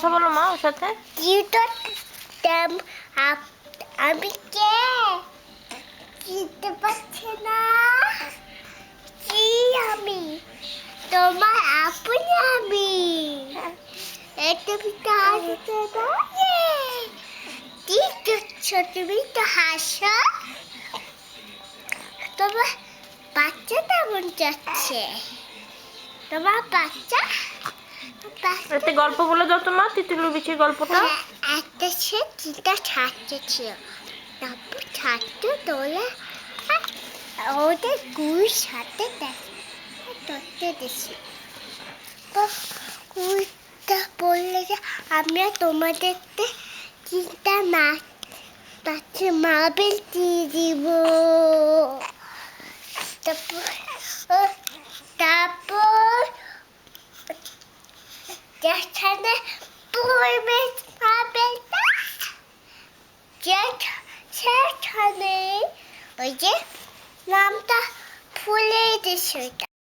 কথা বলো মা ওর সাথে। আমি কে চিনতে পারছি না। কি আমি তোমার আপন আমি। তুমি তো হাসছো না যে। কি করছো তুমি তো হাসো। তোমার বাচ্চা তেমন যাচ্ছে। তোমার বাচ্চা এতে গল্প বলে দাও তো মা, তিতুলো বিচির গল্পটা। একটা সে তিনটা ছাড়তে ছিল, তারপর ছাড়তে তোলা ওদের গুড় সাথে ধরতে দিছি। গুড়টা বললে যে আমরা তোমাদেরকে তিনটা তাকে মার্বেল দিয়ে দিব। তারপর যেখানে পড়বে মার্বেলটা সেখানে ওই যে নামটা ফুলে দিছে।